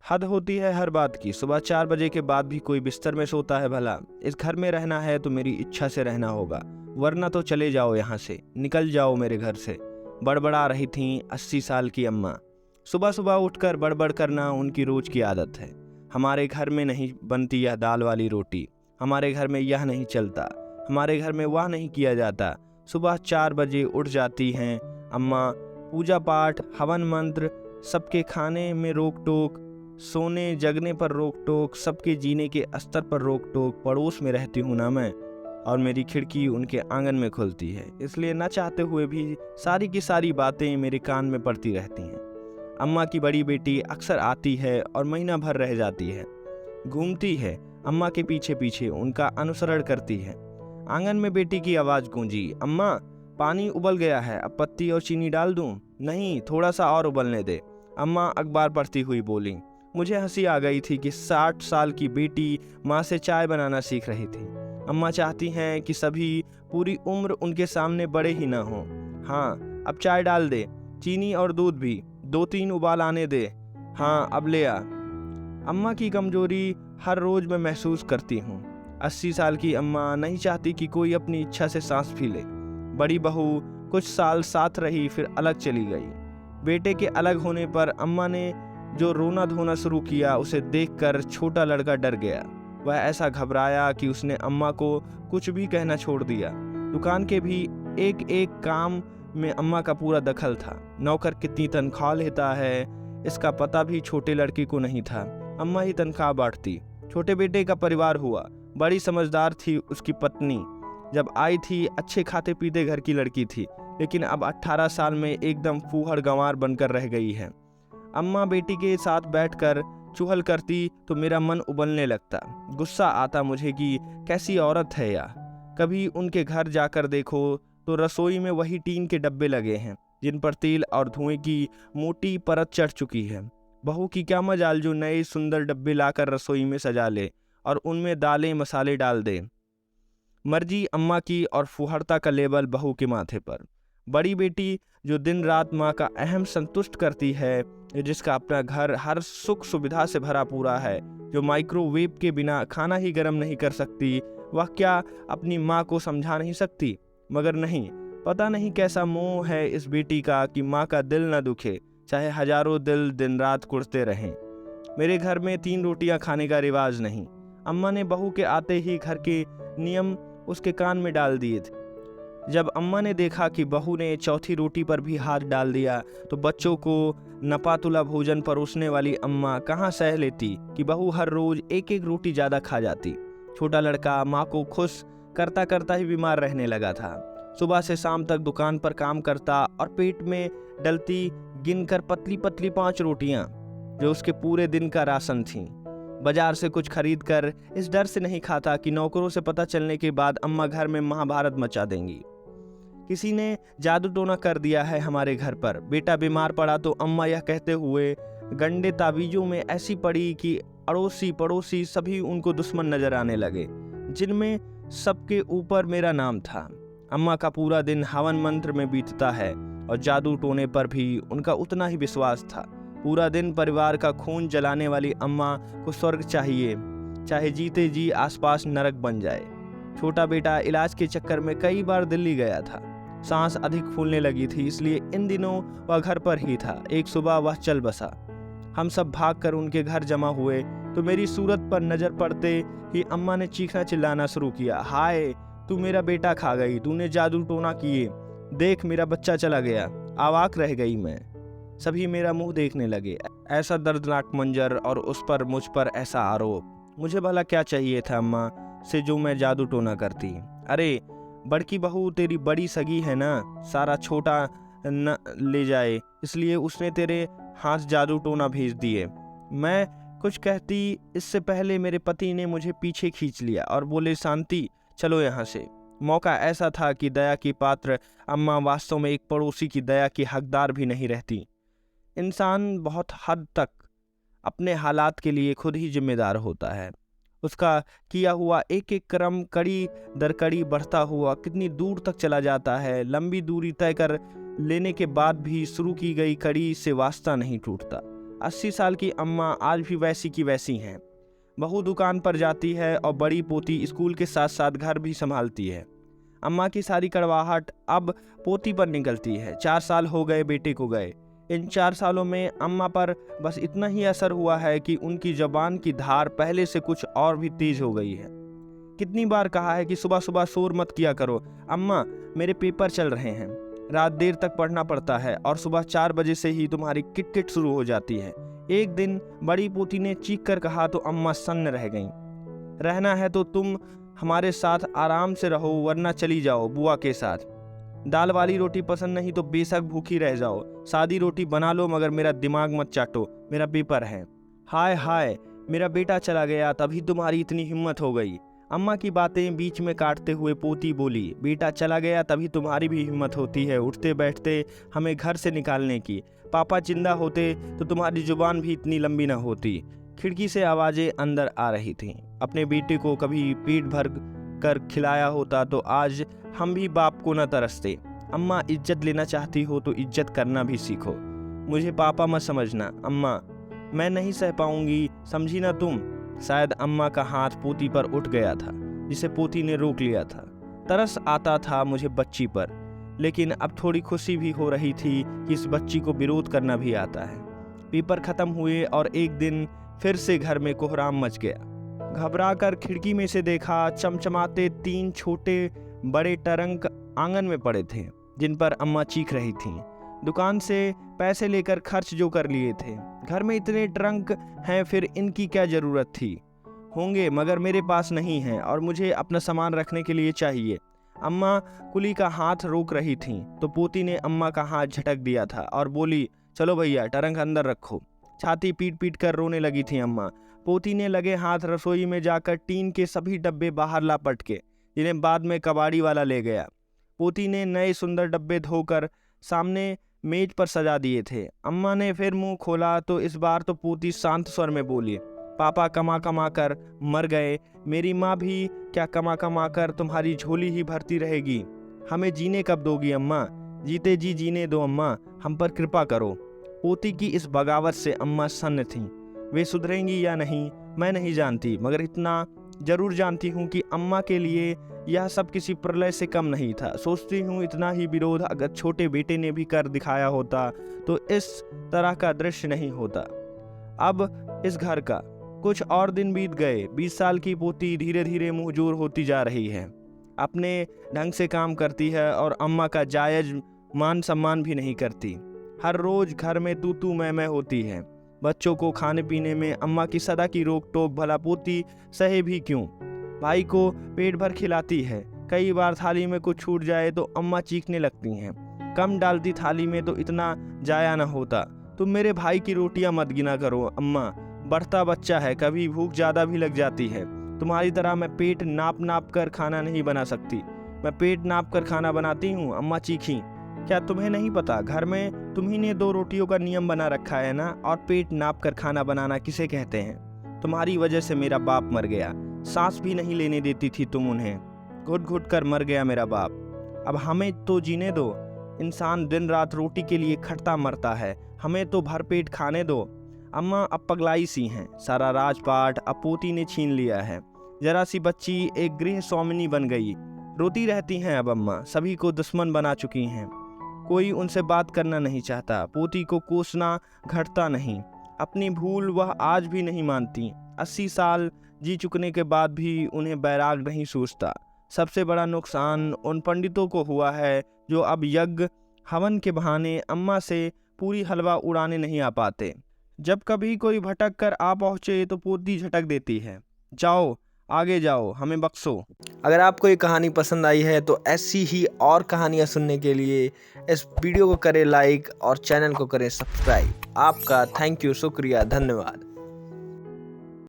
हद होती है हर बात की। सुबह 4 बजे के बाद भी कोई बिस्तर में सोता है भला। इस घर में रहना है तो मेरी इच्छा से रहना होगा, वरना तो चले जाओ यहाँ से, निकल जाओ मेरे घर से, बड़बड़ा रही थीं 80 साल की अम्मा। सुबह सुबह उठकर बड़बड़ करना उनकी रोज की आदत है। हमारे घर में नहीं बनती यह दाल वाली रोटी, हमारे घर में यह नहीं चलता, हमारे घर में वह नहीं किया जाता। सुबह 4 बजे उठ जाती हैं अम्मा, पूजा पाठ, हवन मंत्र, सबके खाने में रोक टोक, सोने जगने पर रोक टोक, सबके जीने के स्तर पर रोक टोक। पड़ोस में रहती हूँ ना मैं, और मेरी खिड़की उनके आंगन में खुलती है, इसलिए न चाहते हुए भी सारी की सारी बातें मेरे कान में पड़ती रहती हैं। अम्मा की बड़ी बेटी अक्सर आती है और महीना भर रह जाती है, घूमती है अम्मा के पीछे पीछे, उनका अनुसरण करती है। आंगन में बेटी की आवाज़ गूंजी, अम्मा पानी उबल गया है, अब पत्ती और चीनी डाल दूं? नहीं, थोड़ा सा और उबलने दे, अम्मा अखबार पढ़ती हुई बोली। मुझे हंसी आ गई थी कि 60 साल की बेटी माँ से चाय बनाना सीख रही थी। अम्मा चाहती हैं कि सभी पूरी उम्र उनके सामने बड़े ही ना हों। हाँ, अब चाय डाल दे, चीनी और दूध भी, 2-3 उबाल आने दे। हाँ, अब ले आ। अम्मा की कमजोरी हर रोज मैं महसूस करती हूँ। 80 साल की अम्मा नहीं चाहती कि कोई अपनी इच्छा से सांस भी ले। बड़ी बहू कुछ साल साथ रही, फिर अलग चली गई। बेटे के अलग होने पर अम्मा ने जो रोना धोना शुरू किया, उसे देखकर छोटा लड़का डर गया। वह ऐसा घबराया कि उसने अम्मा को कुछ भी कहना छोड़ दिया। दुकान के भी एक एक काम में अम्मा का पूरा दखल था। नौकर कितनी तनख्वाह लेता है, इसका पता भी छोटे लड़के को नहीं था। अम्मा ही तनख्वाह बांटती। छोटे बेटे का परिवार हुआ, बड़ी समझदार थी उसकी पत्नी। जब आई थी अच्छे खाते पीते घर की लड़की थी, लेकिन अब 18 साल में एकदम फूहड़ गंवार बनकर रह गई है। अम्मा बेटी के साथ बैठकर चुहल करती तो मेरा मन उबलने लगता। गुस्सा आता मुझे कि कैसी औरत है या। कभी उनके घर जाकर देखो तो रसोई में वही टीन के डब्बे लगे हैं, जिन पर तेल और धुएं की मोटी परत चढ़ चुकी है। बहू की क्या मजाल जो नए सुंदर डब्बे लाकर रसोई में सजा ले और उनमें दालें मसाले डाल दे। मर्जी अम्मा की और फुहड़ता का लेबल बहू के माथे पर। बड़ी बेटी जो दिन रात माँ का अहम संतुष्ट करती है, जिसका अपना घर हर सुख सुविधा से भरा पूरा है, जो माइक्रोवेव के बिना खाना ही गर्म नहीं कर सकती, वह क्या अपनी माँ को समझा नहीं सकती? मगर नहीं, पता नहीं कैसा मोह है इस बेटी का कि माँ का दिल न दुखे, चाहे हजारों दिल दिन रात कुड़ते रहें। मेरे घर में 3 रोटियां खाने का रिवाज नहीं। अम्मा ने बहू के आते ही घर के नियम उसके कान में डाल दिए थे। जब अम्मा ने देखा कि बहू ने चौथी रोटी पर भी हाथ डाल दिया, तो बच्चों को नपातुला भोजन परोसने वाली अम्मा कहाँ सह लेती कि बहू हर रोज एक एक रोटी ज़्यादा खा जाती। छोटा लड़का माँ को खुश करता करता ही बीमार रहने लगा था। सुबह से शाम तक दुकान पर काम करता और पेट में डलती गिनकर पतली पतली 5 रोटियां, जो उसके पूरे दिन का राशन थीं। बाजार से कुछ खरीद कर इस डर से नहीं खाता कि नौकरों से पता चलने के बाद अम्मा घर में महाभारत मचा देंगी। किसी ने जादू टोना कर दिया है हमारे घर पर। बेटा बीमार पड़ा तो अम्मा यह कहते हुए गंडे ताबीजों में ऐसी पड़ी कि अड़ोसी पड़ोसी सभी उनको दुश्मन नजर आने लगे, जिनमें सबके ऊपर मेरा नाम था। अम्मा का पूरा दिन हवन मंत्र में बीतता है और जादू टोने पर भी उनका उतना ही विश्वास था। पूरा दिन परिवार का खून जलाने वाली अम्मा को स्वर्ग चाहिए, चाहे जीते जी आसपास नरक बन जाए। छोटा बेटा इलाज के चक्कर में कई बार दिल्ली गया था। सांस अधिक फूलने लगी थी, इसलिए इन दिनों वह घर पर ही था। एक सुबह वह चल बसा। हम सब भागकर उनके घर जमा हुए तो मेरी सूरत पर नजर पड़ते ही अम्मा ने चीखना चिल्लाना शुरू किया, हाय तू मेरा बेटा खा गई, तूने जादू टोना किए, देख मेरा बच्चा चला गया। अवाक रह गई मैं। सभी मेरा मुंह देखने लगे। ऐसा दर्दनाक मंजर और उस पर मुझ पर ऐसा आरोप। मुझे भला क्या चाहिए था अम्मा से जो मैं जादू टोना करती? अरे बड़की बहू तेरी बड़ी सगी है ना, सारा छोटा न ले जाए, इसलिए उसने तेरे हाथ जादू टोना भेज दिए। मैं कुछ कहती इससे पहले मेरे पति ने मुझे पीछे खींच लिया और बोले, शांति चलो यहाँ से। मौका ऐसा था कि दया की पात्र अम्मा वास्तव में एक पड़ोसी की दया की हकदार भी नहीं रहती। इंसान बहुत हद तक अपने हालात के लिए खुद ही जिम्मेदार होता है। उसका किया हुआ एक एक कर्म कड़ी दर कड़ी बढ़ता हुआ कितनी दूर तक चला जाता है। लंबी दूरी तय कर लेने के बाद भी शुरू की गई कड़ी से वास्ता नहीं टूटता। 80 साल की अम्मा आज भी वैसी की वैसी हैं। बहू दुकान पर जाती है और बड़ी पोती स्कूल के साथ साथ घर भी संभालती है। अम्मा की सारी कड़वाहट अब पोती पर निकलती है। 4 साल हो गए बेटे को गए। इन 4 सालों में अम्मा पर बस इतना ही असर हुआ है कि उनकी जबान की धार पहले से कुछ और भी तेज हो गई है। कितनी बार कहा है कि सुबह सुबह शोर मत किया करो, अम्मा मेरे पेपर चल रहे हैं। रात देर तक पढ़ना पड़ता है और सुबह 4 बजे से ही तुम्हारी किटकिट शुरू हो जाती है। एक दिन बड़ी पोती ने चीख कर कहा तो अम्मा सन्न रह गईं। रहना है तो तुम हमारे साथ आराम से रहो, वरना चली जाओ बुआ के साथ। दाल वाली रोटी पसंद नहीं तो बेशक भूखी रह जाओ, सादी रोटी बना लो, मगर मेरा दिमाग मत चाटो, मेरा पेपर है। हाय हाय, मेरा बेटा चला गया तभी तुम्हारी इतनी हिम्मत हो गई। अम्मा की बातें बीच में काटते हुए पोती बोली, बेटा चला गया तभी तुम्हारी भी हिम्मत होती है उठते बैठते हमें घर से निकालने की। पापा जिंदा होते तो तुम्हारी जुबान भी इतनी लंबी न होती। खिड़की से आवाज़ें अंदर आ रही थीं। अपने बेटे को कभी पेट भर कर खिलाया होता तो आज हम भी बाप को न तरसते। अम्मा इज्जत लेना चाहती हो तो इज्जत करना भी सीखो। मुझे पापा मत समझना अम्मा, मैं नहीं सह पाऊंगी, समझी ना तुम। शायद अम्मा का हाथ पोती पर उठ गया था, जिसे पोती ने रोक लिया था। तरस आता था मुझे बच्ची पर, लेकिन अब थोड़ी खुशी भी हो रही थी कि इस बच्ची को विरोध करना भी आता है। पेपर खत्म हुए और एक दिन फिर से घर में कोहराम मच गया। घबराकर खिड़की में से देखा, चमचमाते 3 छोटे बड़े टरंक आंगन में पड़े थे, जिन पर अम्मा चीख रही थीं। दुकान से पैसे लेकर खर्च जो कर लिए थे। घर में इतने ट्रंक हैं, फिर इनकी क्या ज़रूरत थी? होंगे मगर मेरे पास नहीं है और मुझे अपना सामान रखने के लिए चाहिए। अम्मा कुली का हाथ रोक रही थीं तो पोती ने अम्मा का हाथ झटक दिया था और बोली, चलो भैया टरंक अंदर रखो। छाती पीट पीट कर रोने लगी थी अम्मा। पोती ने लगे हाथ रसोई में जाकर टीन के सभी डब्बे बाहर ला पटके, जिन्हें बाद में कबाड़ी वाला ले गया। पोती ने नए सुंदर डब्बे धोकर सामने मेज पर सजा दिए थे। अम्मा ने फिर मुंह खोला तो इस बार तो पोती शांत स्वर में बोली, पापा कमा कमा कर मर गए, मेरी माँ भी क्या कमा कमा कर तुम्हारी झोली ही भरती रहेगी। हमें जीने कब दोगी अम्मा? जीते जी जीने दो अम्मा, हम पर कृपा करो। पोती की इस बगावत से अम्मा सन्न थीं। वे सुधरेंगी या नहीं मैं नहीं जानती, मगर इतना जरूर जानती हूँ कि अम्मा के लिए यह सब किसी प्रलय से कम नहीं था। सोचती हूँ इतना ही विरोध अगर छोटे बेटे ने भी कर दिखाया होता तो इस तरह का दृश्य नहीं होता। अब इस घर का कुछ और दिन बीत गए। 20 साल की पोती धीरे धीरे मुंहजोर होती जा रही है, अपने ढंग से काम करती है और अम्मा का जायज मान सम्मान भी नहीं करती। हर रोज घर में तू तू मैं होती है। बच्चों को खाने पीने में अम्मा की सदा की रोक टोक भला पोती सहे भी क्यों। भाई को पेट भर खिलाती है, कई बार थाली में कुछ छूट जाए तो अम्मा चीखने लगती हैं। कम डालती थाली में तो इतना जाया न होता। तुम मेरे भाई की रोटियां मत गिना करो अम्मा, बढ़ता बच्चा है, कभी भूख ज़्यादा भी लग जाती है। तुम्हारी तरह मैं पेट नाप नाप कर खाना नहीं बना सकती। मैं पेट नाप कर खाना बनाती हूँ, अम्मा चीखी। क्या तुम्हें नहीं पता, घर में तुम्ही ने 2 रोटियों का नियम बना रखा है ना, और पेट नाप कर खाना बनाना किसे कहते हैं? तुम्हारी वजह से मेरा बाप मर गया, सांस भी नहीं लेने देती थी तुम उन्हें, घुट घुट कर मर गया मेरा बाप। अब हमें तो जीने दो। इंसान दिन रात रोटी के लिए खटता मरता है, हमें तो भरपेट खाने दो। अम्मा अब पगलाई सी हैं, सारा राजपाट अब पोती ने छीन लिया है। जरा सी बच्ची एक गृह स्वामिनी बन गई, रोती रहती हैं अब अम्मा, सभी को दुश्मन बना चुकी हैं। कोई उनसे बात करना नहीं चाहता, पोती को कोसना घटता नहीं। अपनी भूल वह आज भी नहीं मानती। 80 साल जी चुकने के बाद भी उन्हें बैराग नहीं सूझता। सबसे बड़ा नुकसान उन पंडितों को हुआ है जो अब यज्ञ हवन के बहाने अम्मा से पूरी हलवा उड़ाने नहीं आ पाते। जब कभी कोई भटक कर आ पहुँचे तो पोती झटक देती है, जाओ आगे जाओ, हमें बख्शो। अगर आपको ये कहानी पसंद आई है तो ऐसी ही और कहानियाँ सुनने के लिए इस वीडियो को करें लाइक और चैनल को करें सब्सक्राइब। आपका थैंक यू, शुक्रिया, धन्यवाद।